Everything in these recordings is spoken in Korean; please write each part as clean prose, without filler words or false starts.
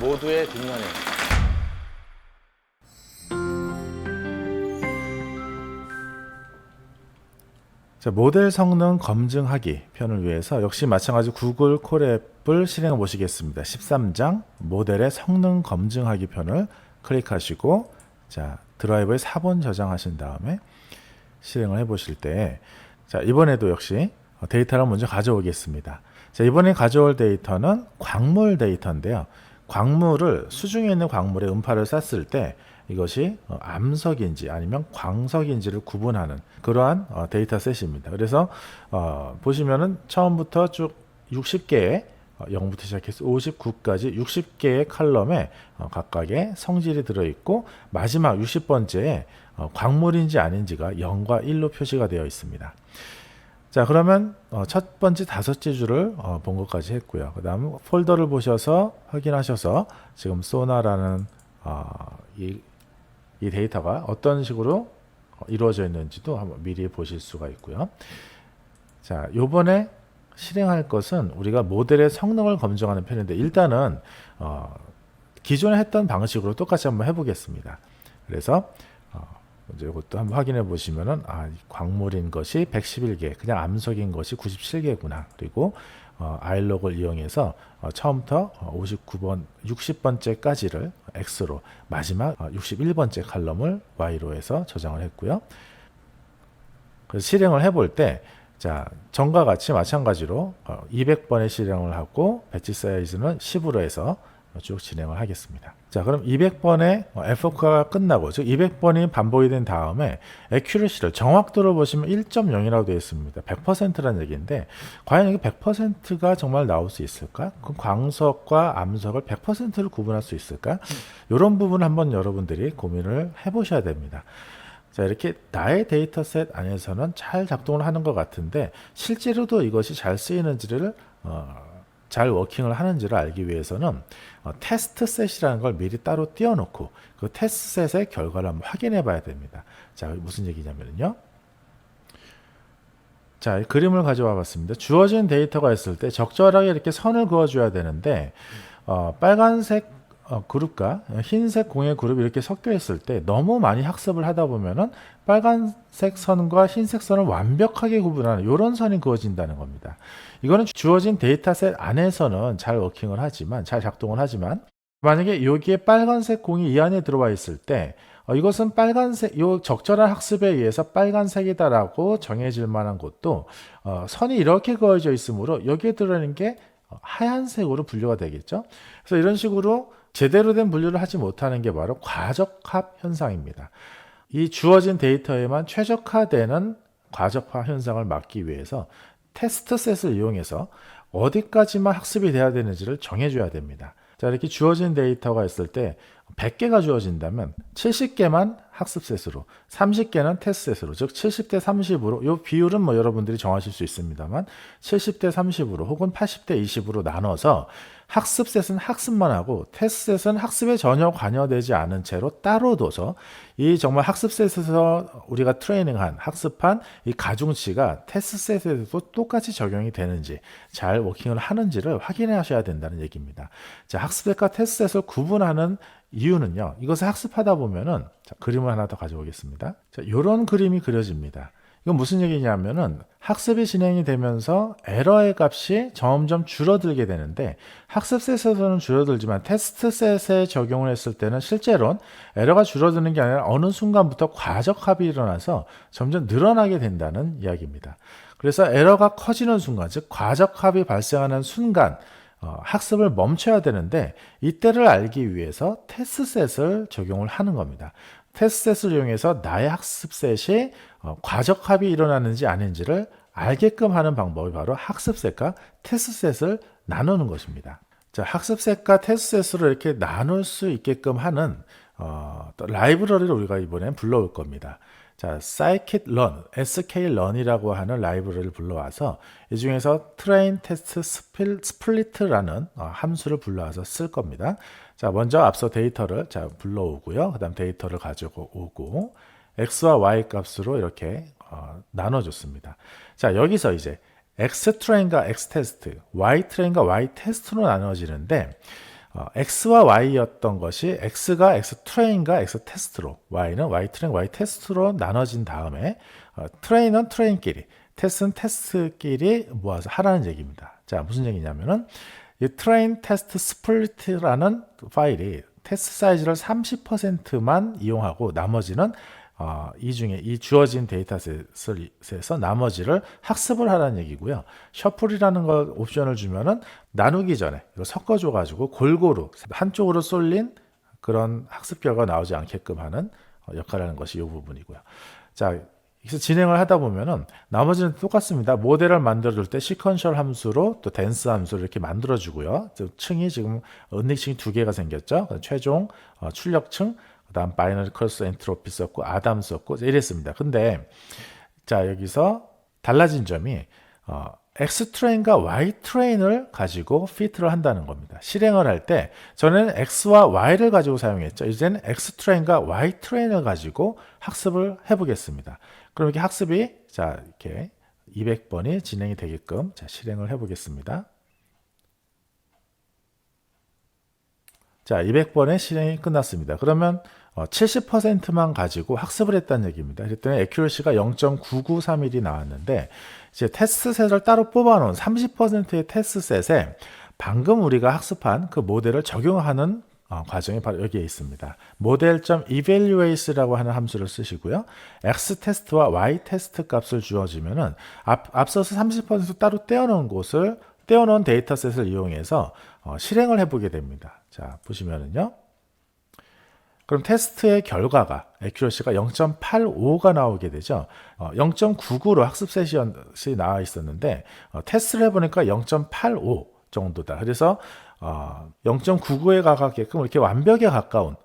모두의 뒷면에 자, 모델 성능 검증하기 편을 위해서 역시 마찬가지 구글 콜 앱을 실행해 보시겠습니다. 13장 모델의 성능 검증하기 편을 클릭하시고 자, 드라이버에 4번 저장하신 다음에 실행을 해 보실 때 자, 이번에도 역시 데이터를 먼저 가져오겠습니다. 자, 이번에 가져올 데이터는 광물 데이터인데요. 광물을 수중에 있는 광물에 음파를 쐈을 때 이것이 암석인지 아니면 광석인지를 구분하는 그러한 데이터셋입니다. 그래서 보시면은 처음부터 쭉 60개의 0부터 시작해서 59까지 60개의 칼럼에 각각의 성질이 들어있고 마지막 60번째에 광물인지 아닌지가 0과 1로 표시가 되어 있습니다. 자, 그러면 첫 번째 5째 줄을 본 것까지 했고요. 그 다음 폴더를 보셔서 확인하셔서 지금 소나라는 이 데이터가 어떤 식으로 이루어져 있는지도 한번 미리 보실 수가 있고요. 자, 요번에 실행할 것은 우리가 모델의 성능을 검증하는 편인데 일단은 기존에 했던 방식으로 똑같이 한번 해보겠습니다. 그래서 이제 이것도 한번 확인해 보시면은 광물인 것이 111개, 그냥 암석인 것이 97개구나. 그리고 아일록을 이용해서 처음부터 59번, 60번째까지를 X로 마지막 61번째 칼럼을 Y로 해서 저장을 했고요. 그래서 실행을 해볼 때 자, 전과 같이 마찬가지로 200번의 실행을 하고 배치 사이즈는 10으로 해서 쭉 진행을 하겠습니다. 자, 그럼 200번의 F가 끝나고 즉 200번이 반복이 된 다음에 액큐러시를 정확도를 보시면 1.0이라고 되어 있습니다. 100%라는 얘기인데 과연 이게 100%가 정말 나올 수 있을까? 그 광석과 암석을 100%를 구분할 수 있을까? 이런 부분 한번 여러분들이 고민을 해보셔야 됩니다. 자, 이렇게 나의 데이터셋 안에서는 잘 작동을 하는 것 같은데 실제로도 이것이 잘 쓰이는지를 잘 워킹을 하는지를 알기 위해서는 테스트 셋이라는 걸 미리 따로 띄워놓고 그 테스트 셋의 결과를 한번 확인해 봐야 됩니다. 자, 무슨 얘기냐면요. 자, 이 그림을 가져와 봤습니다. 주어진 데이터가 있을 때 적절하게 이렇게 선을 그어줘야 되는데 빨간색 그룹과 흰색 공의 그룹이 이렇게 섞여 있을 때 너무 많이 학습을 하다 보면은 빨간색 선과 흰색 선을 완벽하게 구분하는 이런 선이 그어진다는 겁니다. 이거는 주어진 데이터셋 안에서는 잘 워킹을 하지만 잘 작동을 하지만 만약에 여기에 빨간색 공이 이 안에 들어와 있을 때 이것은 빨간색 요 적절한 학습에 의해서 빨간색이다라고 정해질 만한 것도 선이 이렇게 그어져 있으므로 여기에 들어있는 게 하얀색으로 분류가 되겠죠. 그래서 이런 식으로 제대로 된 분류를 하지 못하는 게 바로 과적합 현상입니다. 이 주어진 데이터에만 최적화되는 과적화 현상을 막기 위해서 테스트 셋을 이용해서 어디까지만 학습이 돼야 되는지를 정해줘야 됩니다. 자, 이렇게 주어진 데이터가 있을 때 100개가 주어진다면 70개만 학습 셋으로 30개는 테스트 셋으로 즉 70대 30으로 이 비율은 뭐 여러분들이 정하실 수 있습니다만 70대 30으로 혹은 80대 20으로 나눠서 학습 셋은 학습만 하고 테스트 셋은 학습에 전혀 관여되지 않은 채로 따로 둬서 이 정말 학습 셋에서 우리가 트레이닝한 학습한 이 가중치가 테스트 셋에도 똑같이 적용이 되는지 잘 워킹을 하는지를 확인해 하셔야 된다는 얘기입니다. 자, 학습 셋과 테스트 셋을 구분하는 이유는요. 이것을 학습하다 보면은 자, 그림을 하나 더 가져오겠습니다. 자, 이런 그림이 그려집니다. 이건 무슨 얘기냐면은 학습이 진행이 되면서 에러의 값이 점점 줄어들게 되는데 학습 셋에서는 줄어들지만 테스트 셋에 적용을 했을 때는 실제로는 에러가 줄어드는 게 아니라 어느 순간부터 과적합이 일어나서 점점 늘어나게 된다는 이야기입니다. 그래서 에러가 커지는 순간, 즉 과적합이 발생하는 순간 학습을 멈춰야 되는데 이때를 알기 위해서 테스트셋을 적용을 하는 겁니다. 테스트셋을 이용해서 나의 학습셋이 과적합이 일어나는지 아닌지를 알게끔 하는 방법이 바로 학습셋과 테스트셋을 나누는 것입니다. 자, 학습셋과 테스트셋으로 이렇게 나눌 수 있게끔 하는 라이브러리를 우리가 이번엔 불러올 겁니다. 자, scikit-learn, sklearn이라고 하는 라이브러리를 불러와서 이 중에서 train test split라는 함수를 불러와서 쓸 겁니다. 자, 먼저 앞서 데이터를 불러오고요. 그 다음 데이터를 가지고 x와 y 값으로 이렇게 나눠줬습니다. 자, 여기서 이제 x 트레인과 x 테스트, y 트레인과 y 테스트로 나눠지는데 x와 y였던 것이 x가 x 트레인과 x 테스트로, y는 y 트레인, y 테스트로 나눠진 다음에 트레인은 트레인끼리, 테스트는 테스트끼리 모아서 하라는 얘기입니다. 자, 무슨 얘기냐면은 이 트레인 테스트 스플릿이라는 파일이 테스트 사이즈를 30%만 이용하고 나머지는 이 중에 이 주어진 데이터셋에서 나머지를 학습을 하라는 얘기고요. 셔플이라는 걸 옵션을 주면은 나누기 전에 이거 섞어줘 가지고 골고루 한쪽으로 쏠린 그런 학습 결과가 나오지 않게끔 하는 역할을 하는 것이 이 부분이고요. 자, 그래서 진행을 하다 보면은 나머지는 똑같습니다. 모델을 만들어줄 때 시퀀셜 함수로 또 댄스 함수를 이렇게 만들어주고요. 층이 지금 은닉층이 두 개가 생겼죠. 최종 출력층, 그다음 바이너리 크로스 엔트로피 썼고 아담 썼고 이랬습니다. 근데 자, 여기서 달라진 점이 X 트레인과 Y 트레인을 가지고 피트를 한다는 겁니다. 실행을 할 때 전에는 X와 Y를 가지고 사용했죠. 이제는 X 트레인과 Y 트레인을 가지고 학습을 해보겠습니다. 그럼 이렇게 학습이 자, 이렇게 200번이 진행이 되게끔 자, 실행을 해보겠습니다. 자, 200번의 실행이 끝났습니다. 그러면 70%만 가지고 학습을 했다는 얘기입니다. 그랬더니 애큐러시가 0.993일이 나왔는데 이제 테스트셋을 따로 뽑아놓은 30%의 테스트셋에 방금 우리가 학습한 그 모델을 적용하는 과정이 바로 여기에 있습니다. model.evaluate라고 하는 함수를 쓰시고요. x테스트와 y테스트 값을 주어지면은 앞서서 30% 따로 떼어놓은 데이터셋을 이용해서 실행을 해보게 됩니다. 자, 보시면은요. 그럼 테스트의 결과가 애큐러시가 0.85가 나오게 되죠. 0.99로 학습셋이 나와 있었는데 테스트를 해보니까 0.85 정도다. 그래서 0.99에 가깝게끔 이렇게 완벽에 가까운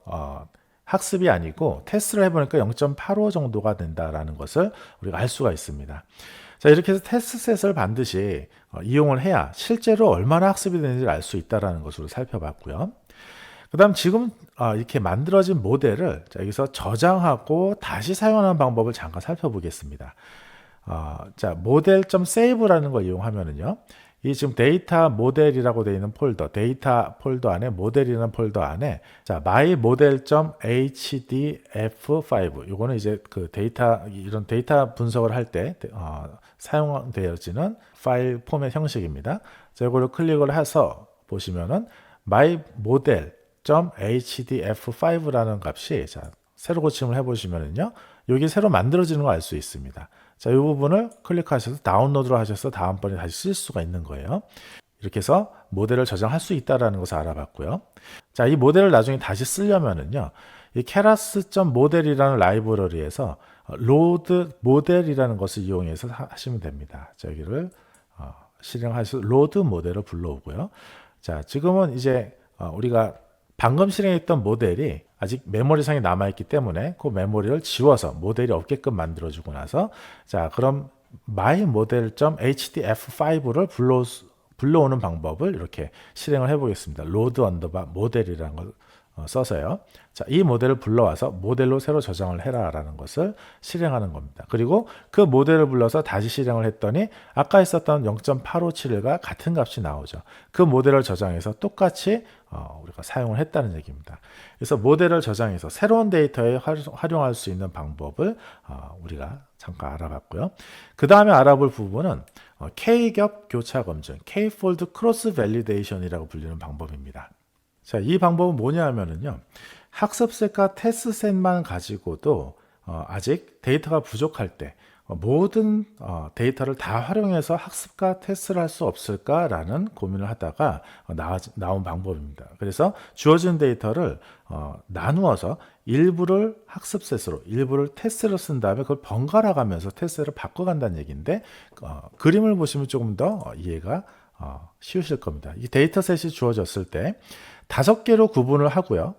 학습이 아니고 테스트를 해보니까 0.85 정도가 된다라는 것을 우리가 알 수가 있습니다. 자, 이렇게 해서 테스트셋을 반드시 이용을 해야 실제로 얼마나 학습이 되는지를 알 수 있다는 것으로 살펴봤고요. 그 다음 지금 이렇게 만들어진 모델을 여기서 저장하고 다시 사용하는 방법을 잠깐 살펴보겠습니다. 자, model.save라는 걸 이용하면은요. 이 지금 데이터 모델이라고 되어 있는 폴더, 데이터 폴더 안에 모델이라는 폴더 안에 자, mymodel.hdf5 요거는 이제 그 데이터 이런 데이터 분석을 할 때 사용되어지는 파일 포맷 형식입니다. 자, 이거를 클릭을 해서 보시면은 mymodel.hdf5라는 값이 자, 새로 고침을 해보시면은요, 여기 새로 만들어지는 걸 알 수 있습니다. 자, 이 부분을 클릭하셔서 다운로드를 하셔서 다음번에 다시 쓸 수가 있는 거예요. 이렇게 해서 모델을 저장할 수 있다는 것을 알아봤고요. 자, 이 모델을 나중에 다시 쓰려면은요, 이 keras.model이라는 라이브러리에서 load model이라는 것을 이용해서 하시면 됩니다. 자, 여기를 실행하셔서 load 모델을 불러오고요. 자, 지금은 이제 우리가 방금 실행했던 모델이 아직 메모리상에 남아있기 때문에 그 메모리를 지워서 모델이 없게끔 만들어주고 나서 자, 그럼 mymodel.hdf5를 불러오는 방법을 이렇게 실행을 해보겠습니다. load underbar model이라는 걸 써서요. 자, 이 모델을 불러와서 모델로 새로 저장을 해라라는 것을 실행하는 겁니다. 그리고 그 모델을 불러서 다시 실행을 했더니 아까 있었던 0.857과 같은 값이 나오죠. 그 모델을 저장해서 똑같이 우리가 사용을 했다는 얘기입니다. 그래서 모델을 저장해서 새로운 데이터에 활용할 수 있는 방법을 우리가 잠깐 알아봤고요. 그 다음에 알아볼 부분은 K겹 교차 검증, K-fold cross validation이라고 불리는 방법입니다. 자, 이 방법은 뭐냐 하면은요, 학습셋과 테스트셋만 가지고도 아직 데이터가 부족할 때 모든 데이터를 다 활용해서 학습과 테스트를 할 수 없을까라는 고민을 하다가 나온 방법입니다. 그래서 주어진 데이터를 나누어서 일부를 학습셋으로, 일부를 테스트로 쓴 다음에 그걸 번갈아 가면서 테스트를 바꿔간다는 얘기인데 그림을 보시면 조금 더 이해가 쉬우실 겁니다. 이 데이터셋이 주어졌을 때 5개로 구분을 하고요.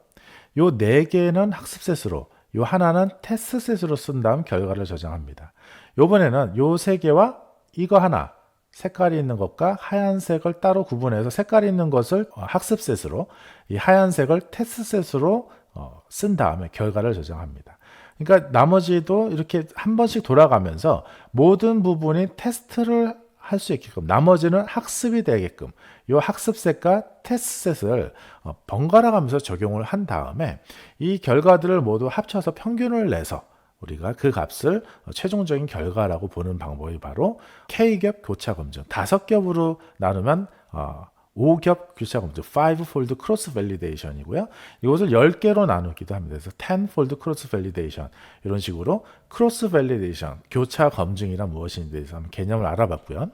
요 4개는 학습셋으로, 요 하나는 테스트셋으로 쓴 다음 결과를 저장합니다. 요번에는 요 3개와 이거 하나, 색깔이 있는 것과 하얀색을 따로 구분해서 색깔이 있는 것을 학습셋으로, 이 하얀색을 테스트셋으로 쓴 다음에 결과를 저장합니다. 그러니까 나머지도 이렇게 한 번씩 돌아가면서 모든 부분이 테스트를 할 수 있게끔, 나머지는 학습이 되게끔 이 학습셋과 테스트셋을 번갈아 가면서 적용을 한 다음에 이 결과들을 모두 합쳐서 평균을 내서 우리가 그 값을 최종적인 결과라고 보는 방법이 바로 K겹 교차 검증. 5겹으로 나누면 5겹 교차 검증, 5fold cross validation이고요. 이것을 10개로 나누기도 합니다. 그래서 10fold cross validation 이런 식으로 cross validation, 교차 검증이란 무엇인지에 대해서 한번 개념을 알아봤고요.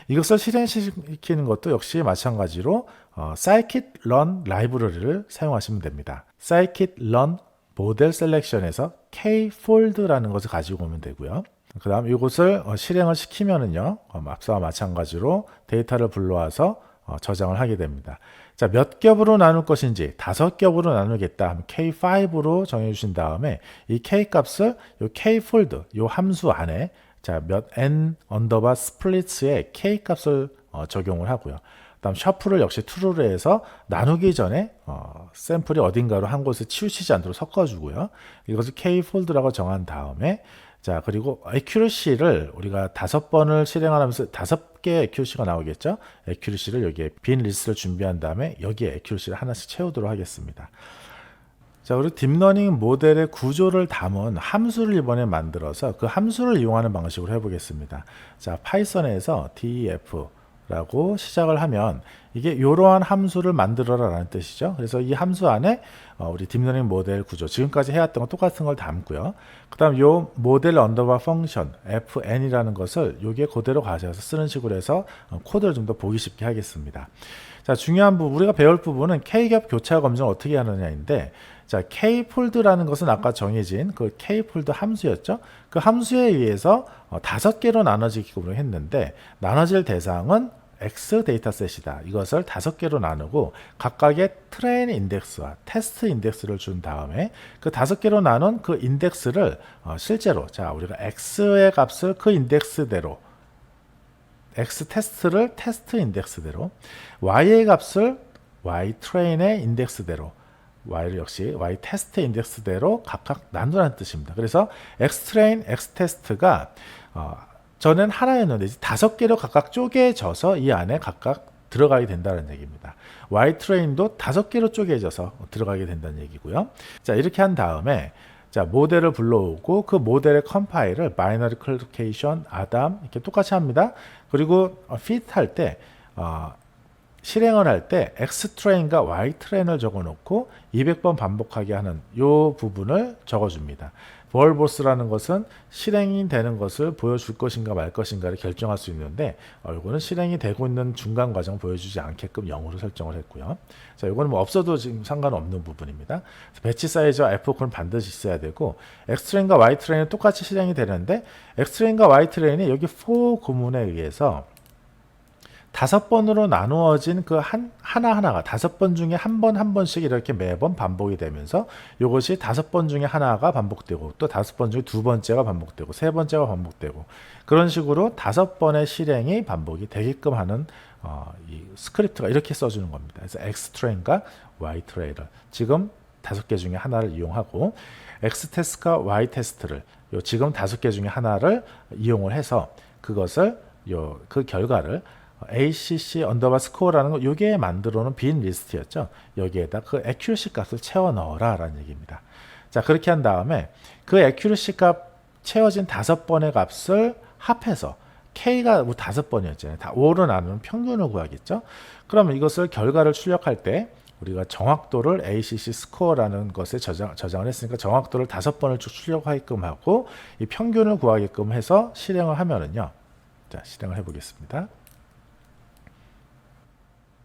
이것을 실행시키는 것도 역시 마찬가지로 scikit-learn 라이브러리를 사용하시면 됩니다. scikit-learn 모델 셀렉션에서 kfold라는 것을 가지고 오면 되고요. 그 다음 이것을 실행을 시키면은요, 앞서와 마찬가지로 데이터를 불러와서 저장을 하게 됩니다. 자, 몇 겹으로 나눌 것인지 5겹으로 나누겠다 하면 K5로 정해 주신 다음에 이 K 값을 요 Kfold 요 함수 안에 자, 몇 n 언더바 스플릿스에 K 값을 적용을 하고요. 그다음 셔플을 역시 true로 해서 나누기 전에 샘플이 어딘가로 한 곳에 치우치지 않도록 섞어주고요. 이것을 Kfold라고 정한 다음에 자, 그리고 accuracy를 우리가 5번을 실행하면서 5개의 accuracy가 나오겠죠. accuracy를 여기에 빈 리스트를 준비한 다음에 여기에 accuracy를 하나씩 채우도록 하겠습니다. 자, 그리고 딥러닝 모델의 구조를 담은 함수를 이번에 만들어서 그 함수를 이용하는 방식으로 해보겠습니다. 자, 파이썬에서 def 라고 시작을 하면 이게 이러한 함수를 만들어라 라는 뜻이죠. 그래서 이 함수 안에 우리 딥러닝 모델 구조 지금까지 해왔던 거 똑같은 걸 담고요. 그 다음 요 모델 언더바 펑션 fn이라는 것을 여기에 그대로 가져와서 쓰는 식으로 해서 코드를 좀 더 보기 쉽게 하겠습니다. 자, 중요한 부분 우리가 배울 부분은 K겹 교차 검증을 어떻게 하느냐인데, 자, K폴드라는 것은 아까 정해진 그 K폴드 함수였죠. 그 함수에 의해서 5개로 나눠지기로 했는데 나눠질 대상은 X 데이터셋이다. 이것을 5개로 나누고 각각의 트레인 인덱스와 테스트 인덱스를 준 다음에 그 5개로 나눈 그 인덱스를 실제로 자, 우리가 X의 값을 그 인덱스대로 X 테스트를 테스트 인덱스대로 Y의 값을 Y 트레인의 인덱스대로 Y를 역시 Y 테스트 인덱스대로 각각 나누라는 뜻입니다. 그래서 X 트레인, X 테스트가 전엔 하나였는데 5개로 각각 쪼개져서 이 안에 각각 들어가게 된다는 얘기입니다. Y 트레인도 5개로 쪼개져서 들어가게 된다는 얘기고요. 자, 이렇게 한 다음에 자, 모델을 불러오고 그 모델의 컴파일을 바이너리 클리케이션, 아담 이렇게 똑같이 합니다. 그리고 fit 할 때 실행을 할 때 X 트레인과 Y 트레인을 적어 놓고 200번 반복하게 하는 이 부분을 적어 줍니다. 벌보스라는 것은 실행이 되는 것을 보여줄 것인가 말 것인가를 결정할 수 있는데 이거는 실행이 되고 있는 중간 과정을 보여주지 않게끔 0으로 설정을 했고요. 자, 이거는 뭐 없어도 지금 상관없는 부분입니다. 배치 사이즈와 F4는 반드시 있어야 되고 X트레인과 Y트레인은 똑같이 실행이 되는데 X트레인과 Y트레인이 여기 for 구문에 의해서 5번으로 나누어진 그 하나하나가 5번 중에 한 번씩 이렇게 매번 반복이 되면서 이것이 5번 중에 하나가 반복되고 또 5번 중에 2번째가 반복되고 3번째가 반복되고 그런 식으로 5번의 실행이 반복이 되게끔 하는 이 스크립트가 이렇게 써주는 겁니다. 그래서 X트레인과 Y트레인을 지금 5개 중에 하나를 이용하고 X테스트와 Y테스트를 지금 5개 중에 하나를 이용을 해서 그것을 그 결과를 ACC 언더바 스코어라는 거 이게 만들어 놓은 빈 리스트였죠. 여기에다 그 accuracy 값을 채워 넣어라 라는 얘기입니다. 자, 그렇게 한 다음에 그 accuracy 값 채워진 5번의 값을 합해서 K가 5번이었잖아요. 다 5로 나누는 평균을 구하겠죠. 그러면 이것을 결과를 출력할 때 우리가 정확도를 ACC 스코어라는 것에 저장을 했으니까 정확도를 5번을 쭉 출력하게끔 하고 이 평균을 구하게끔 해서 실행을 하면은요. 자, 실행을 해 보겠습니다.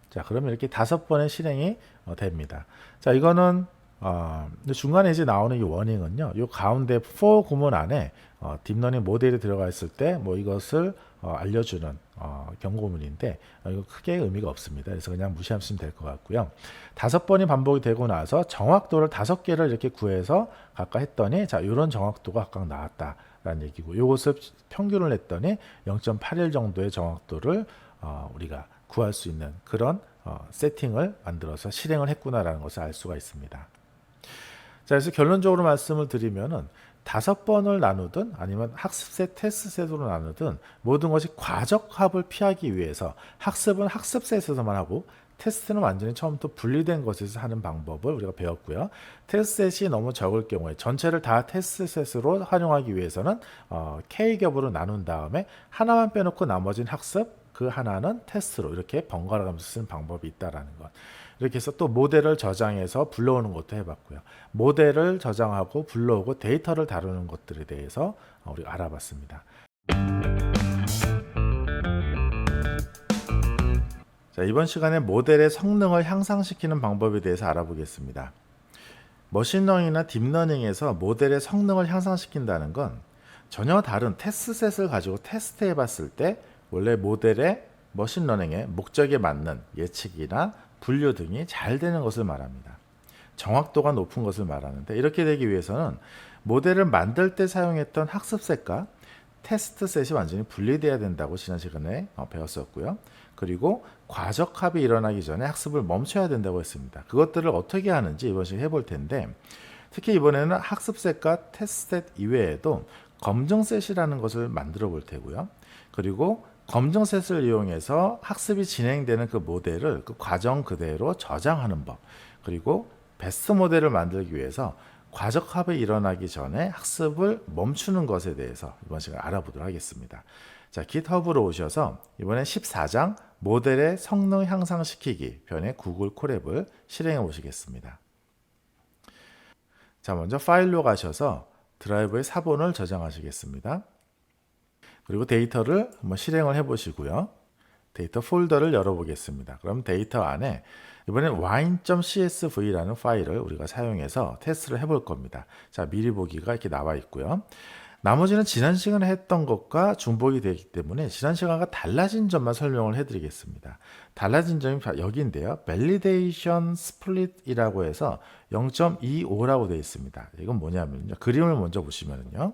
자, 그러면 이렇게 5번의 실행이 됩니다. 자, 이거는 중간에 이제 나오는 이 워닝은요. 이 가운데 for 구문 안에 딥러닝 모델이 들어가 있을 때 뭐 이것을 알려주는 경고문인데 이거 크게 의미가 없습니다. 그래서 그냥 무시하시면 될 것 같고요. 5번이 반복이 되고 나서 정확도를 5개를 이렇게 구해서 각각 했더니 자, 이런 정확도가 각각 나왔다라는 얘기고 이것을 평균을 했더니 0.81 정도의 정확도를 우리가 구할 수 있는 그런 세팅을 만들어서 실행을 했구나라는 것을 알 수가 있습니다. 자, 그래서 결론적으로 말씀을 드리면은 5번을 나누든 아니면 학습셋, 테스트셋으로 나누든 모든 것이 과적합을 피하기 위해서 학습은 학습셋에서만 하고 테스트는 완전히 처음부터 분리된 것에서 하는 방법을 우리가 배웠고요. 테스트셋이 너무 적을 경우에 전체를 다 테스트셋으로 활용하기 위해서는 K겹으로 나눈 다음에 하나만 빼놓고 나머지는 학습, 그 하나는 테스트로 이렇게 번갈아 가면서 쓰는 방법이 있다라는 것. 이렇게 해서 또 모델을 저장해서 불러오는 것도 해봤고요. 모델을 저장하고 불러오고 데이터를 다루는 것들에 대해서 우리가 알아봤습니다. 자, 이번 시간에 모델의 성능을 향상시키는 방법에 대해서 알아보겠습니다. 머신러닝이나 딥러닝에서 모델의 성능을 향상시킨다는 건 전혀 다른 테스트셋을 가지고 테스트해 봤을 때 원래 모델의 머신러닝의 목적에 맞는 예측이나 분류 등이 잘 되는 것을 말합니다. 정확도가 높은 것을 말하는데 이렇게 되기 위해서는 모델을 만들 때 사용했던 학습셋과 테스트셋이 완전히 분리돼야 된다고 지난 시간에 배웠었고요. 그리고 과적합이 일어나기 전에 학습을 멈춰야 된다고 했습니다. 그것들을 어떻게 하는지 이번 시간에 해볼 텐데 특히 이번에는 학습셋과 테스트셋 이외에도 검증셋이라는 것을 만들어 볼 테고요. 그리고 검증셋을 이용해서 학습이 진행되는 그 모델을 그 과정 그대로 저장하는 법, 그리고 베스트 모델을 만들기 위해서 과적합이 일어나기 전에 학습을 멈추는 것에 대해서 이번 시간에 알아보도록 하겠습니다. 자, GitHub으로 오셔서 이번엔 14장 모델의 성능 향상시키기 편의 구글 콜앱을 실행해 보시겠습니다. 자, 먼저 파일로 가셔서 드라이브에 사본을 저장하시겠습니다. 그리고 데이터를 한번 실행을 해 보시고요. 데이터 폴더를 열어보겠습니다. 그럼 데이터 안에 이번엔 wine.csv라는 파일을 우리가 사용해서 테스트를 해볼 겁니다. 자, 미리 보기가 이렇게 나와 있고요. 나머지는 지난 시간에 했던 것과 중복이 되기 때문에 지난 시간과 달라진 점만 설명을 해드리겠습니다. 달라진 점이 여기인데요. Validation Split이라고 해서 0.25라고 되어 있습니다. 이건 뭐냐면요. 그림을 먼저 보시면요.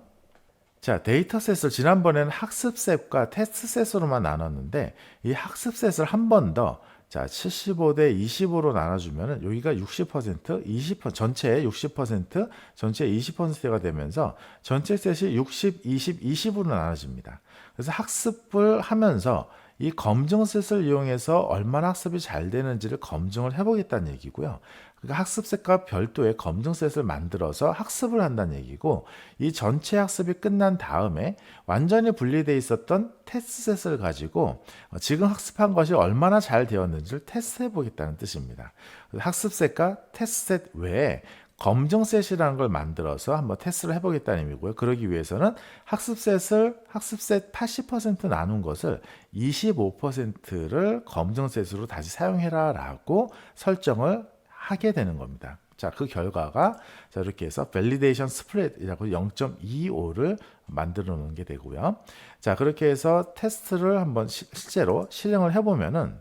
자, 데이터셋을 지난번에는 학습셋과 테스트셋으로만 나눴는데 이 학습셋을 한 번 더 자, 75대 25로 나눠주면 여기가 60%, 20%, 전체의 60%, 전체의 20%가 되면서 전체 셋이 60, 20, 20으로 나눠집니다. 그래서 학습을 하면서 이 검증셋을 이용해서 얼마나 학습이 잘 되는지를 검증을 해보겠다는 얘기고요. 그러니까 학습셋과 별도의 검증셋을 만들어서 학습을 한다는 얘기고 이 전체 학습이 끝난 다음에 완전히 분리되어 있었던 테스트셋을 가지고 지금 학습한 것이 얼마나 잘 되었는지를 테스트해 보겠다는 뜻입니다. 학습셋과 테스트셋 외에 검증셋이라는 걸 만들어서 한번 테스트를 해보겠다는 의미고요. 그러기 위해서는 학습셋 80% 나눈 것을 25%를 검증셋으로 다시 사용해라 라고 설정을 하게 되는 겁니다. 자, 그 결과가 자, 이렇게 해서 Validation Split이라고 0.25를 만들어 놓은 게 되고요. 자, 그렇게 해서 테스트를 한번 실제로 실행을 해보면은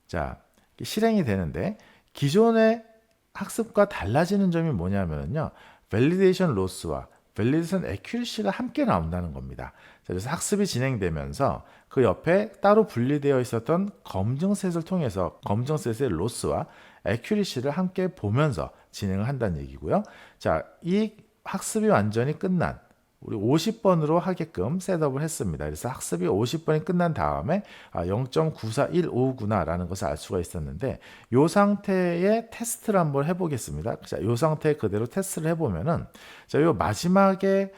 자, 실행이 되는데 기존의 학습과 달라지는 점이 뭐냐면요. 밸리데이션 로스와 밸리데이션 애큐리시가 함께 나온다는 겁니다. 그래서 학습이 진행되면서 그 옆에 따로 분리되어 있었던 검증셋을 통해서 검증셋의 로스와 애큐리시를 함께 보면서 진행을 한다는 얘기고요. 자, 이 학습이 완전히 끝난 우리 50번으로 하게끔 셋업을 했습니다. 그래서 학습이 50번이 끝난 다음에 0.9415구나 라는 것을 알 수가 있었는데 이 상태의 테스트를 한번 해보겠습니다. 자, 이 상태 그대로 테스트를 해보면은 자, 이 마지막에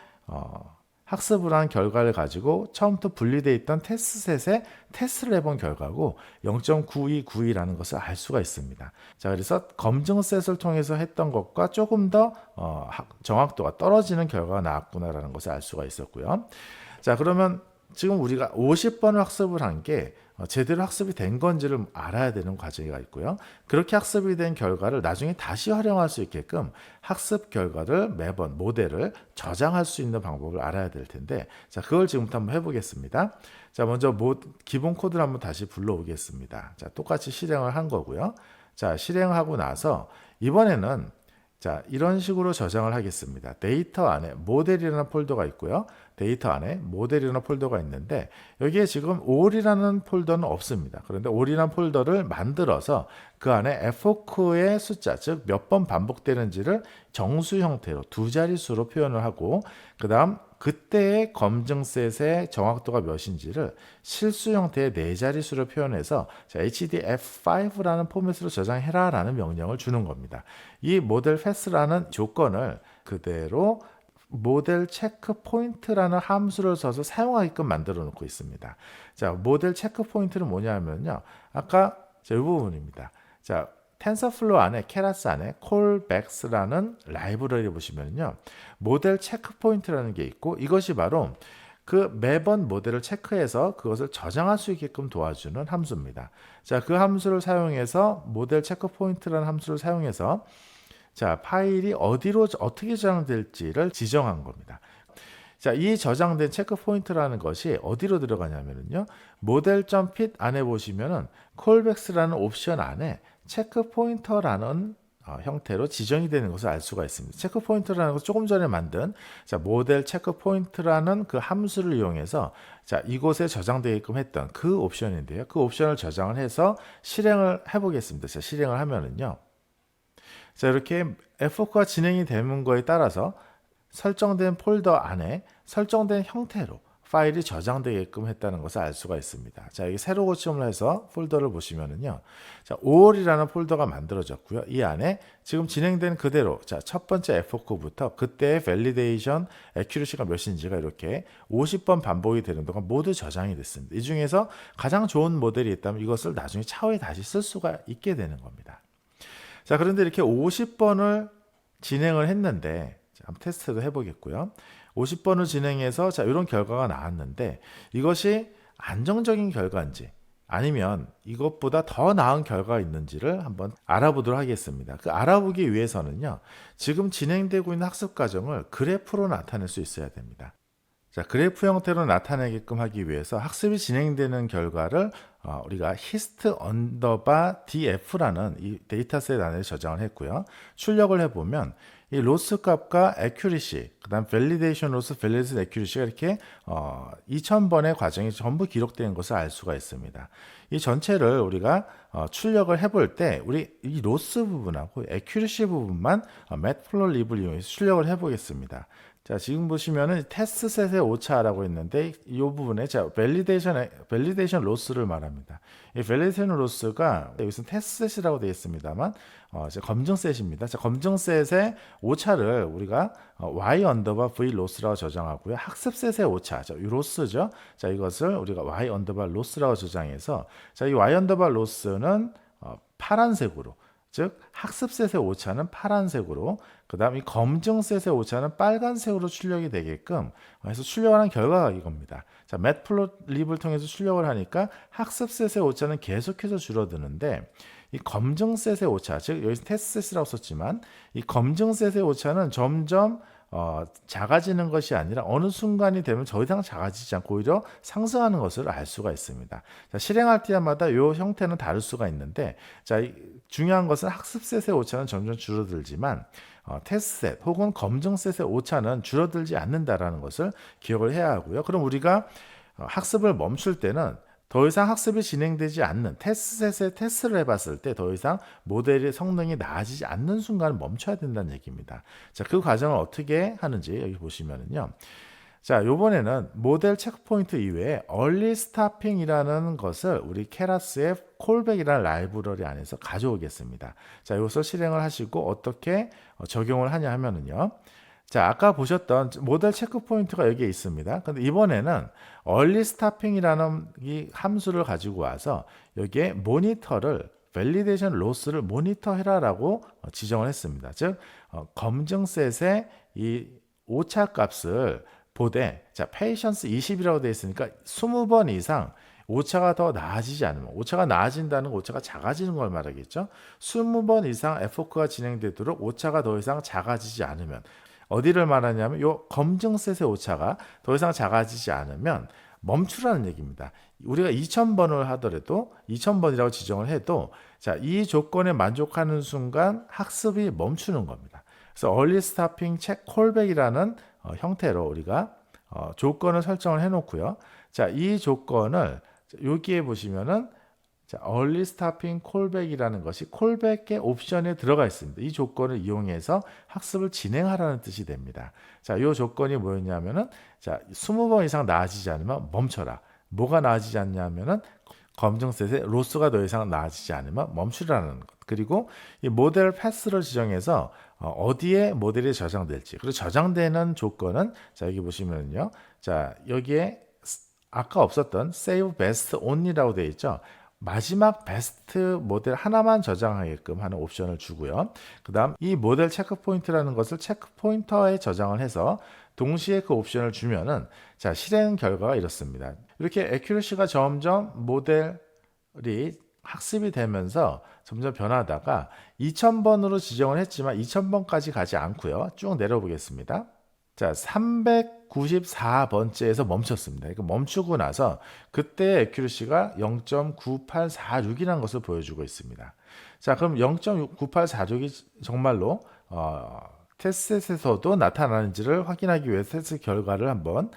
학습을 한 결과를 가지고 처음부터 분리되어 있던 테스트셋에 테스트를 해본 결과고 0.9292라는 것을 알 수가 있습니다. 자, 그래서 검증셋을 통해서 했던 것과 조금 더 정확도가 떨어지는 결과가 나왔구나라는 것을 알 수가 있었고요. 자, 그러면 지금 우리가 50번을 학습을 한 게 제대로 학습이 된 건지를 알아야 되는 과정이 있고요. 그렇게 학습이 된 결과를 나중에 다시 활용할 수 있게끔 학습 결과를 매번 모델을 저장할 수 있는 방법을 알아야 될 텐데 자, 그걸 지금부터 한번 해보겠습니다. 자, 먼저 기본 코드를 한번 다시 불러오겠습니다. 자, 똑같이 실행을 한 거고요. 자, 실행하고 나서 이번에는 자, 이런 식으로 저장을 하겠습니다. 데이터 안에 모델이라는 폴더가 있고요. 데이터 안에 모델이라는 폴더가 있는데 여기에 지금 all이라는 폴더는 없습니다. 그런데 all이라는 폴더를 만들어서 그 안에 fok의 숫자, 즉 몇 번 반복되는지를 정수 형태로 두 자릿수로 표현을 하고 그 다음 그때의 검증셋의 정확도가 몇인지를 실수 형태의 네 자릿수로 표현해서 자, hdf5라는 포맷으로 저장해라 라는 명령을 주는 겁니다. 이 모델 패스라는 조건을 그대로 모델 체크 포인트라는 함수를 써서 사용하게끔 만들어 놓고 있습니다. 자, 모델 체크 포인트는 뭐냐면요. 아까 이 부분입니다. 자, 텐서플로우 안에 케라스 안에 callbacks라는 라이브러리 보시면요. 모델 체크 포인트라는 게 있고 이것이 바로 그 매번 모델을 체크해서 그것을 저장할 수 있게끔 도와주는 함수입니다. 자, 그 함수를 사용해서 모델 체크 포인트라는 함수를 사용해서 자, 파일이 어디로 어떻게 저장될지를 지정한 겁니다. 자, 이 저장된 체크 포인트라는 것이 어디로 들어가냐면요. 모델.fit 안에 보시면은 callbacks라는 옵션 안에 체크 포인터라는 형태로 지정이 되는 것을 알 수가 있습니다. 체크 포인트라는 것을 조금 전에 만든 자, 모델 체크 포인트라는 그 함수를 이용해서 자, 이곳에 저장되게끔 했던 그 옵션인데요. 그 옵션을 저장을 해서 실행을 해보겠습니다. 자, 실행을 하면은요. 자, 이렇게 fok가 진행이 되는 거에 따라서 설정된 폴더 안에 설정된 형태로 파일이 저장되게끔 했다는 것을 알 수가 있습니다. 자, 여기 새로 고침을 해서 폴더를 보시면은요. 자, all이라는 폴더가 만들어졌고요. 이 안에 지금 진행된 그대로 자, 첫 번째 fok부터 그때의 validation accuracy가 몇인지가 이렇게 50번 반복이 되는 동안 모두 저장이 됐습니다. 이 중에서 가장 좋은 모델이 있다면 이것을 나중에 차후에 다시 쓸 수가 있게 되는 겁니다. 자, 그런데 이렇게 50번을 진행을 했는데 자, 한번 테스트도 해보겠고요. 50번을 진행해서 자, 이런 결과가 나왔는데 이것이 안정적인 결과인지 아니면 이것보다 더 나은 결과가 있는지를 한번 알아보도록 하겠습니다. 그 알아보기 위해서는요. 지금 진행되고 있는 학습 과정을 그래프로 나타낼 수 있어야 됩니다. 자, 그래프 형태로 나타내게끔 하기 위해서 학습이 진행되는 결과를 우리가 hist underbar df라는 이 데이터셋 안에 저장을 했고요. 출력을 해보면 이 로스 값과 accuracy, 그 다음 validation loss, validation accuracy가 이렇게 2000번의 과정이 전부 기록된 것을 알 수가 있습니다. 이 전체를 우리가 출력을 해볼 때 우리 이 로스 부분하고 accuracy 부분만 matplotlib을 이용해서 출력을 해보겠습니다. 자, 지금 보시면은 테스트셋의 오차라고 있는데 이 부분에 자, 밸리데이션 로스를 말합니다. 이 밸리데이션 로스가 여기서는 테스트셋이라고 되어 있습니다만 검증셋입니다. 자, 검증셋의 오차를 우리가 y 언더바 v 로스라고 저장하고요. 학습셋의 오차, 자, 이 로스죠. 자, 이것을 우리가 y 언더바 로스라고 저장해서 자, 이 y 언더바 로스는 파란색으로 즉 학습셋의 오차는 파란색으로 그 다음 이 검증셋의 오차는 빨간색으로 출력이 되게끔 해서 출력하는 결과가 이겁니다. 자, matplotlib을 통해서 출력을 하니까 학습셋의 오차는 계속해서 줄어드는데 이 검증셋의 오차, 즉 여기서 테스트셋이라고 썼지만 이 검증셋의 오차는 점점 작아지는 것이 아니라 어느 순간이 되면 더 이상 작아지지 않고 오히려 상승하는 것을 알 수가 있습니다. 자, 실행할 때마다 이 형태는 다를 수가 있는데 자, 중요한 것은 학습셋의 오차는 점점 줄어들지만 테스트셋 혹은 검증셋의 오차는 줄어들지 않는다라는 것을 기억을 해야 하고요. 그럼 우리가 학습을 멈출 때는 더 이상 학습이 진행되지 않는 테스트셋의 테스트를 해봤을 때 더 이상 모델의 성능이 나아지지 않는 순간 멈춰야 된다는 얘기입니다. 자, 그 과정을 어떻게 하는지 여기 보시면은요. 자, 요번에는 모델 체크포인트 이외에 early stopping이라는 것을 우리 케라스의 callback이라는 라이브러리 안에서 가져오겠습니다. 자, 이것을 실행을 하시고 어떻게 적용을 하냐 하면은요. 자, 아까 보셨던 모델 체크포인트가 여기에 있습니다. 근데 이번에는 early stopping이라는 이 함수를 가지고 와서 여기에 모니터를 validation loss를 모니터해라라고 지정을 했습니다. 즉 검증셋의 이 오차 값을 보되 자, patience 20이라고 되어 있으니까 20번 이상 오차가 더 나아지지 않으면 오차가 나아진다는 건 오차가 작아지는 걸 말하겠죠. 20번 이상 fok가 진행되도록 오차가 더 이상 작아지지 않으면 어디를 말하냐면 요 검증셋의 오차가 더 이상 작아지지 않으면 멈추라는 얘기입니다. 우리가 2000번을 하더라도 2000번이라고 지정을 해도 자, 이 조건에 만족하는 순간 학습이 멈추는 겁니다. 그래서 early stopping check callback이라는 형태로 우리가 조건을 설정을 해 놓고요. 자, 이 조건을 여기에 보시면은 자, early stopping callback이라는 것이 콜백의 옵션에 들어가 있습니다. 이 조건을 이용해서 학습을 진행하라는 뜻이 됩니다. 자, 이 조건이 뭐였냐면은 자, 20번 이상 나아지지 않으면 멈춰라. 뭐가 나아지지 않냐면은 검증셋의 로스가 더 이상 나아지지 않으면 멈추라는 것. 그리고 이 모델 패스를 지정해서 어디에 모델이 저장될지. 그리고 저장되는 조건은 자, 여기 보시면요. 자, 여기에 아까 없었던 save best only라고 되어 있죠. 마지막 베스트 모델 하나만 저장하게끔 하는 옵션을 주고요. 그 다음 이 모델 체크 포인트라는 것을 체크 포인터에 저장을 해서 동시에 그 옵션을 주면은 자, 실행 결과가 이렇습니다. 이렇게 애큐러시가 점점 모델이 학습이 되면서 점점 변하다가 2000번으로 지정을 했지만 2000번까지 가지 않고요. 쭉 내려보겠습니다. 자, 394번째에서 멈췄습니다. 그러니까 멈추고 나서 그때 애큐러시가 0.9846이라는 것을 보여주고 있습니다. 자, 그럼 0.9846이 정말로 테스트에서도 나타나는지를 확인하기 위해 테스트 결과를 한번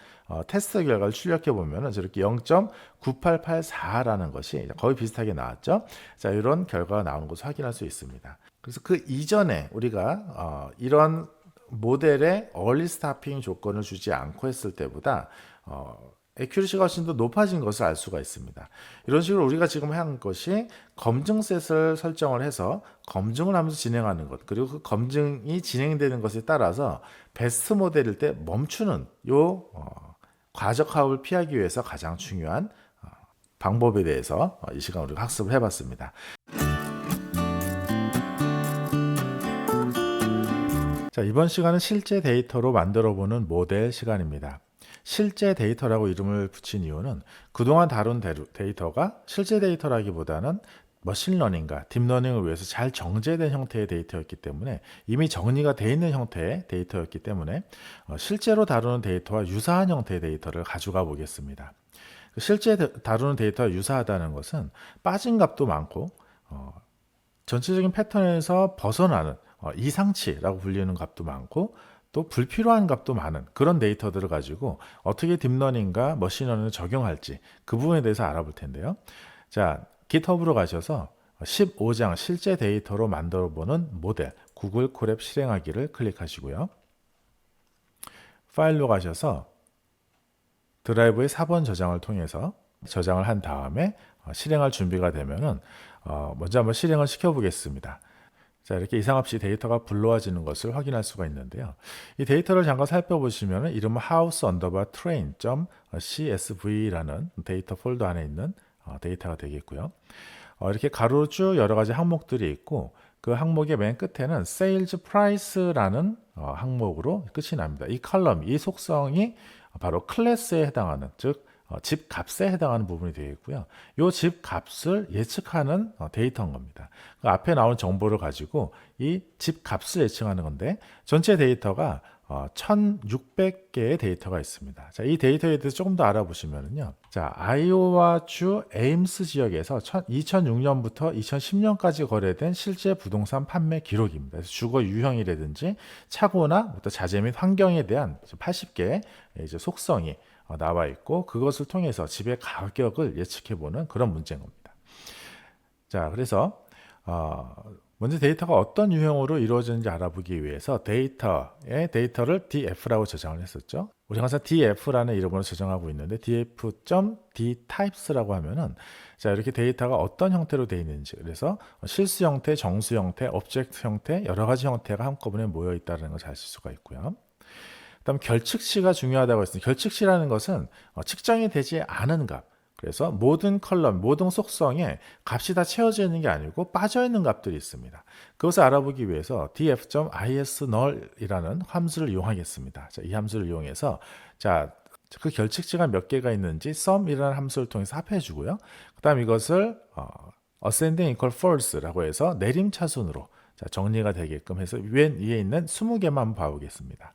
테스트 결과를 출력해 보면은 저렇게 0.9884라는 것이 거의 비슷하게 나왔죠. 자, 이런 결과가 나오는 것을 확인할 수 있습니다. 그래서 그 이전에 우리가 이런 모델에 early stopping 조건을 주지 않고 했을 때보다 애큐러시가 훨씬 더 높아진 것을 알 수가 있습니다. 이런 식으로 우리가 지금 한 것이 검증셋을 설정을 해서 검증을 하면서 진행하는 것, 그리고 그 검증이 진행되는 것에 따라서 베스트 모델일 때 멈추는 요 과적합을 피하기 위해서 가장 중요한 방법에 대해서 이 시간 우리가 학습을 해봤습니다. 자, 이번 시간은 실제 데이터로 만들어보는 모델 시간입니다. 실제 데이터라고 이름을 붙인 이유는 그동안 다룬 데이터가 실제 데이터라기보다는 머신러닝과 딥러닝을 위해서 잘 정제된 형태의 데이터였기 때문에 이미 정리가 되어 있는 형태의 데이터였기 때문에 실제로 다루는 데이터와 유사한 형태의 데이터를 가져가 보겠습니다. 실제 다루는 데이터와 유사하다는 것은 빠진 값도 많고 전체적인 패턴에서 벗어나는 이상치라고 불리는 값도 많고 또 불필요한 값도 많은 그런 데이터들을 가지고 어떻게 딥러닝과 머신러닝을 적용할지 그 부분에 대해서 알아볼 텐데요. 자, GitHub으로 가셔서 15장 실제 데이터로 만들어보는 모델 구글 콜앱 실행하기를 클릭하시고요. 파일로 가셔서 드라이브의 4번 저장을 통해서 저장을 한 다음에 실행할 준비가 되면은 먼저 한번 실행을 시켜보겠습니다. 자, 이렇게 이상 없이 데이터가 불러와지는 것을 확인할 수가 있는데요. 이 데이터를 잠깐 살펴보시면 이름은 house_train.csv라는 데이터 폴더 안에 있는 데이터가 되겠고요. 이렇게 가로로 쭉 여러 가지 항목들이 있고 그 항목의 맨 끝에는 sales price라는 항목으로 끝이 납니다. 이 컬럼, 이 속성이 바로 클래스에 해당하는, 즉 집 값에 해당하는 부분이 되겠고요. 이 집 값을 예측하는 데이터인 겁니다. 그 앞에 나온 정보를 가지고 이 집 값을 예측하는 건데 전체 데이터가 1600개의 데이터가 있습니다. 자, 이 데이터에 대해서 조금 더 알아보시면요. 자, 아이오와주 에임스 지역에서 2006년부터 2010년까지 거래된 실제 부동산 판매 기록입니다. 그래서 주거 유형이라든지 차고나 어떤 자재 및 환경에 대한 80개의 이제 속성이 나와 있고 그것을 통해서 집의 가격을 예측해보는 그런 문제인 겁니다. 자, 그래서 먼저 데이터가 어떤 유형으로 이루어지는지 알아보기 위해서 데이터를 df라고 저장을 했었죠. 우리 항상 df라는 이름으로 저장하고 있는데 df.dtypes라고 하면은 자, 이렇게 데이터가 어떤 형태로 되어 있는지, 그래서 실수 형태, 정수 형태, 오브젝트 형태 여러 가지 형태가 한꺼번에 모여 있다는 것을 알 수가 있고요. 그다음 결측시가 중요하다고 했습니다. 결측시라는 것은 측정이 되지 않은 값. 그래서 모든 컬럼, 모든 속성에 값이 다 채워져 있는 게 아니고 빠져 있는 값들이 있습니다. 그것을 알아보기 위해서 df.isNull이라는 함수를 이용하겠습니다. 자, 이 함수를 이용해서 자, 그 결측지가 몇 개가 있는지 sum이라는 함수를 통해서 합해 주고요. 그다음 이것을 ascending equal false라고 해서 내림차순으로 자, 정리가 되게끔 해서 위에 있는 20개만 봐보겠습니다.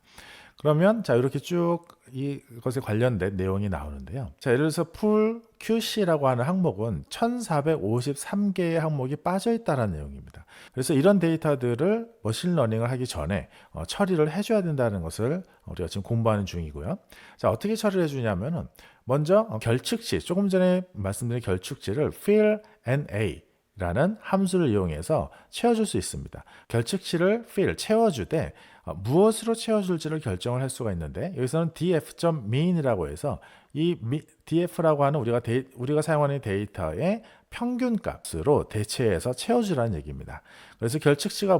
그러면 자 이렇게 쭉 이것에 관련된 내용이 나오는데요. 자 예를 들어서 풀 QC라고 하는 항목은 1453개의 항목이 빠져 있다는 내용입니다. 그래서 이런 데이터들을 머신러닝을 하기 전에 처리를 해줘야 된다는 것을 우리가 지금 공부하는 중이고요. 자 어떻게 처리를 해주냐면은 먼저 결측치, 조금 전에 말씀드린 결측치를 fill NA 라는 함수를 이용해서 채워줄 수 있습니다. 결측치를 fill, 채워주되 무엇으로 채워줄지를 결정을 할 수가 있는데 여기서는 df.mean이라고 해서 이 df라고 하는 우리가 사용하는 데이터의 평균 값으로 대체해서 채워주라는 얘기입니다. 그래서 결측치가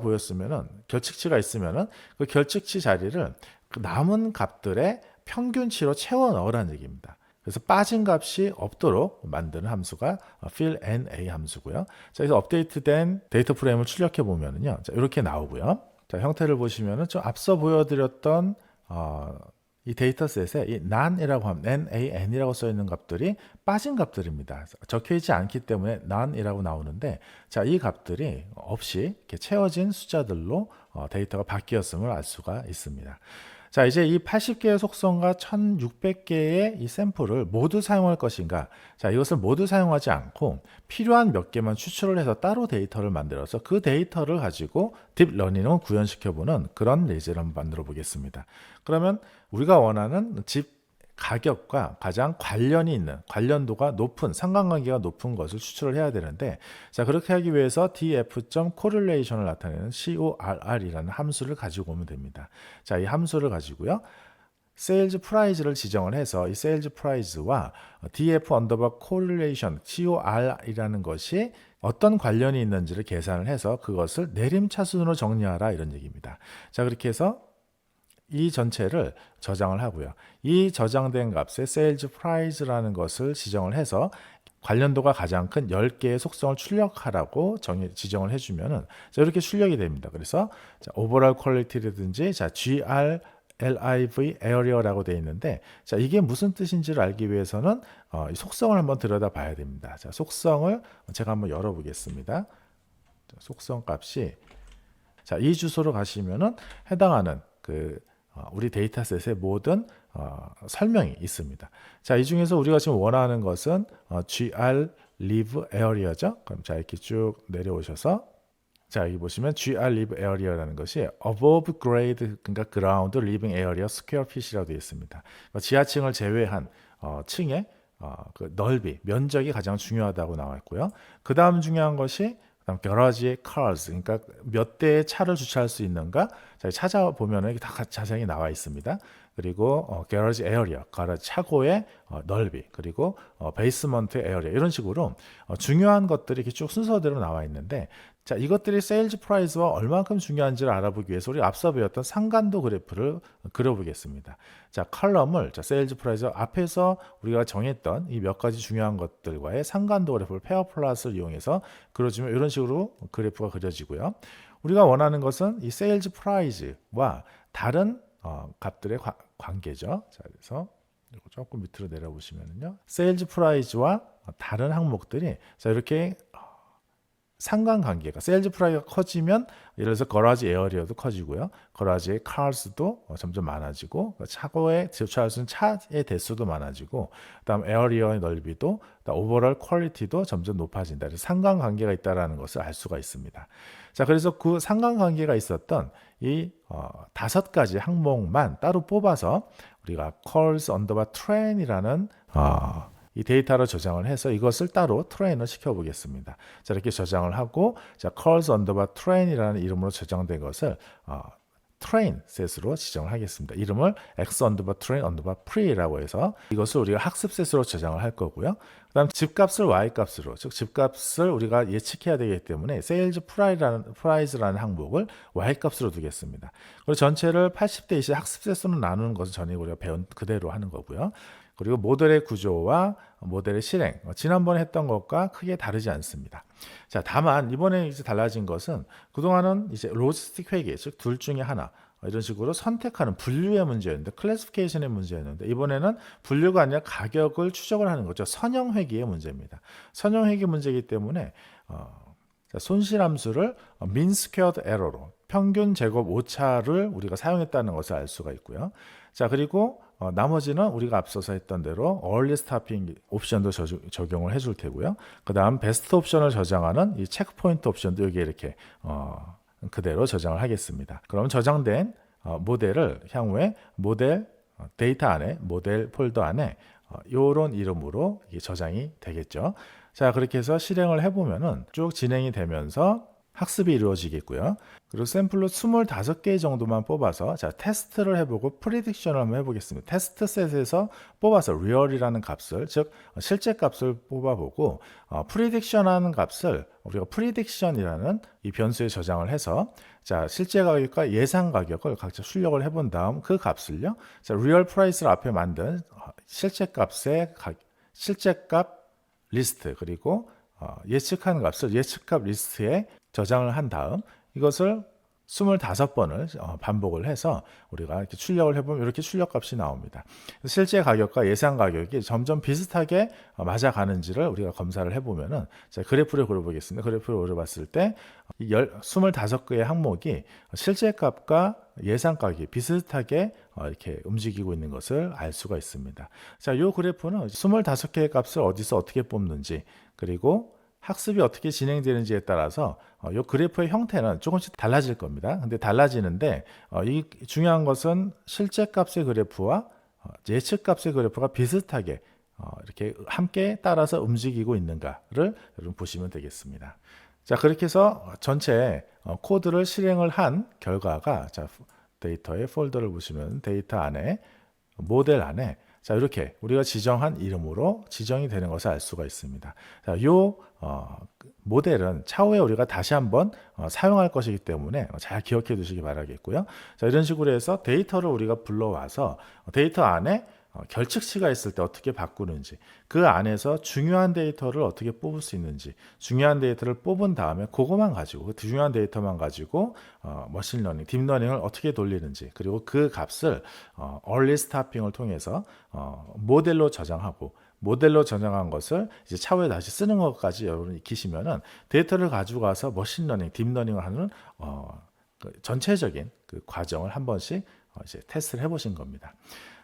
있으면은 그 결측치 자리를 그 남은 값들의 평균치로 채워 넣으라는 얘기입니다. 그래서 빠진 값이 없도록 만드는 함수가 fill NA 함수고요. 자, 그래서 업데이트된 데이터 프레임을 출력해 보면은요, 자, 이렇게 나오고요. 자, 형태를 보시면은 좀 앞서 보여드렸던 이 데이터셋에 이 none이라고 하면 NaN이라고 써 있는 값들이 빠진 값들입니다. 적혀 있지 않기 때문에 none이라고 나오는데, 자, 이 값들이 없이 이렇게 채워진 숫자들로 데이터가 바뀌었음을 알 수가 있습니다. 자, 이제 이 80개의 속성과 1600개의 이 샘플을 모두 사용할 것인가? 자, 이것을 모두 사용하지 않고 필요한 몇 개만 추출을 해서 따로 데이터를 만들어서 그 데이터를 가지고 딥러닝을 구현시켜보는 그런 예제를 한번 만들어 보겠습니다. 그러면 우리가 원하는 집 가격과 가장 관련도가 높은, 상관관계가 높은 것을 추출을 해야 되는데, 자, 그렇게 하기 위해서 df.correlation을 나타내는 corr이라는 함수를 가지고 오면 됩니다. 자, 이 함수를 가지고요. sales price를 지정을 해서 이 sales price와 df_correlation, cor이라는 것이 어떤 관련이 있는지를 계산을 해서 그것을 내림차순으로 정리하라 이런 얘기입니다. 자, 그렇게 해서 이 전체를 저장을 하고요. 이 저장된 값에 sales price라는 것을 지정을 해서 관련도가 가장 큰 10개의 속성을 출력하라고 지정을 해주면은 자, 이렇게 출력이 됩니다. 그래서 자, overall quality라든지 자, GR LIV area라고 되어 있는데 자, 이게 무슨 뜻인지를 알기 위해서는 이 속성을 한번 들여다 봐야 됩니다. 자, 속성을 제가 한번 열어보겠습니다. 자, 속성 값이 자, 이 주소로 가시면은 해당하는 우리 데이터셋의 모든 설명이 있습니다. 자, 이 중에서 우리가 지금 원하는 것은 GR live area죠. 그럼 자, 이렇게 쭉 내려오셔서 자, 여기 보시면 GR live area라는 것이 above grade, 그러니까 ground living area square feet이라고 되어 있습니다. 지하층을 제외한 층의 그 넓이, 면적이 가장 중요하다고 나와 있고요. 그 다음 중요한 것이 그다음 garage의 cars, 그러니까 몇 대의 차를 주차할 수 있는가? 자, 찾아보면 이게 다 자세히 나와 있습니다. 그리고 garage area, 차고의 넓이, 그리고 basement area 이런 식으로 중요한 것들이 이렇게 쭉 순서대로 나와 있는데, 자, 이것들이 세일즈 프라이스와 얼만큼 중요한지를 알아보기 위해서 우리 앞서 배웠던 상관도 그래프를 그려보겠습니다. 자, 컬럼을 세일즈 프라이스 앞에서 우리가 정했던 이 몇 가지 중요한 것들과의 상관도 그래프를 페어 플롯을 이용해서 그려주면 이런 식으로 그래프가 그려지고요. 우리가 원하는 것은 이 세일즈 프라이스와 다른 값들의 관계죠. 자, 그래서 조금 밑으로 내려보시면요, 세일즈 프라이스와 다른 항목들이 자, 이렇게 상관관계가 세일즈 프라이스가 커지면 예를 들어서 거라지 에어리어도 커지고요. 거라지의 카스도 점점 많아지고 차고에 주차할 수 있는 차의 대수도 많아지고 그다음 에어리어의 넓이도 오버럴 퀄리티도 점점 높아진다. 그래서 상관관계가 있다라는 것을 알 수가 있습니다. 자, 그래서 그 상관관계가 있었던 이 5가지 항목만 따로 뽑아서 우리가 calls underbar train이라는 이 데이터를 저장을 해서 이것을 따로 트레인을 시켜보겠습니다. 자, 이렇게 저장을 하고 자, calls underbar train이라는 이름으로 저장된 것을 train 셋으로 지정을 하겠습니다. 이름을 x underbar train underbar pre라고 해서 이것을 우리가 학습 셋으로 저장을 할 거고요. 그다음 집값을 y 값으로, 즉 집값을 우리가 예측해야 되기 때문에 sales price라는 항목을 y 값으로 두겠습니다. 그리고 전체를 80대 20 학습 셋으로 나누는 것을 전에 우리가 배운 그대로 하는 거고요. 그리고 모델의 구조와 모델의 실행, 지난번에 했던 것과 크게 다르지 않습니다. 자, 다만 이번에 이제 달라진 것은 그동안은 이제 로지스틱 회계, 즉 둘 중에 하나 이런 식으로 선택하는 분류의 문제였는데, 클래시피케이션의 문제였는데, 이번에는 분류가 아니라 가격을 추적을 하는 거죠. 선형 회계의 문제입니다. 선형 회계 문제이기 때문에 자, 손실함수를 mean squared error로 평균 제곱 오차를 우리가 사용했다는 것을 알 수가 있고요. 자, 그리고 나머지는 우리가 앞서서 했던 대로 early stopping 옵션도 적용을 해줄 테고요. 그 다음 베스트 옵션을 저장하는 이 체크포인트 옵션도 여기에 이렇게 그대로 저장을 하겠습니다. 그럼 저장된 모델을 향후에 모델 데이터 안에 모델 폴더 안에 이런 이름으로 이게 저장이 되겠죠. 자, 그렇게 해서 실행을 해보면은 쭉 진행이 되면서 학습이 이루어지겠고요. 그리고 샘플로 25개 정도만 뽑아서 자, 테스트를 해보고 프리딕션을 한번 해보겠습니다. 테스트 셋에서 뽑아서 real이라는 값을, 즉 실제 값을 뽑아보고 프리딕션하는 값을 우리가 프리딕션이라는 이 변수에 저장을 해서 자, 실제 가격과 예상 가격을 각자 출력을 해본 다음 그 값을요, 자, real price를 앞에 만든 실제 값의 실제값 리스트 그리고 예측한 값을 예측값 리스트에 저장을 한 다음 이것을 25번을 반복을 해서 우리가 이렇게 출력을 해보면 이렇게 출력값이 나옵니다. 실제 가격과 예상 가격이 점점 비슷하게 맞아가는지를 우리가 검사를 해보면은 자, 그래프를 그려보겠습니다. 그래프를 그려봤을 때 25개의 항목이 실제 값과 예상 가격이 비슷하게 이렇게 움직이고 있는 것을 알 수가 있습니다. 자, 이 그래프는 25개의 값을 어디서 어떻게 뽑는지 그리고 학습이 어떻게 진행되는지에 따라서 이 그래프의 형태는 조금씩 달라질 겁니다. 근데 달라지는데 이 중요한 것은 실제 값의 그래프와 예측 값의 그래프가 비슷하게 이렇게 함께 따라서 움직이고 있는가를 여러분 보시면 되겠습니다. 자, 그렇게 해서 전체 코드를 실행을 한 결과가 자, 데이터의 폴더를 보시면 데이터 안에 모델 안에 자, 이렇게 우리가 지정한 이름으로 지정이 되는 것을 알 수가 있습니다. 자, 이 모델은 차후에 우리가 다시 한번 사용할 것이기 때문에 잘 기억해 두시기 바라겠고요. 자, 이런 식으로 해서 데이터를 우리가 불러와서 데이터 안에 결측치가 있을 때 어떻게 바꾸는지, 그 안에서 중요한 데이터를 어떻게 뽑을 수 있는지, 중요한 데이터를 뽑은 다음에 그것만 가지고, 그 중요한 데이터만 가지고 머신러닝, 딥러닝을 어떻게 돌리는지, 그리고 그 값을 early stopping을 통해서 모델로 저장하고, 모델로 저장한 것을 이제 차후에 다시 쓰는 것까지 여러분이 익히시면은 데이터를 가지고 가서 머신러닝, 딥러닝을 하는 그 전체적인 그 과정을 한 번씩 이제 테스트를 해보신 겁니다.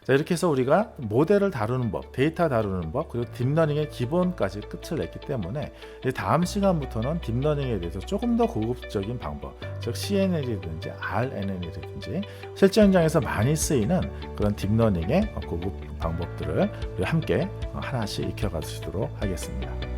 자, 이렇게 해서 우리가 모델을 다루는 법, 데이터 다루는 법, 그리고 딥러닝의 기본까지 끝을 냈기 때문에 다음 시간부터는 딥러닝에 대해서 조금 더 고급적인 방법, 즉 CNN이라든지 RNN이라든지 실제 현장에서 많이 쓰이는 그런 딥러닝의 고급 방법들을 우리 함께 하나씩 익혀가시도록 하겠습니다.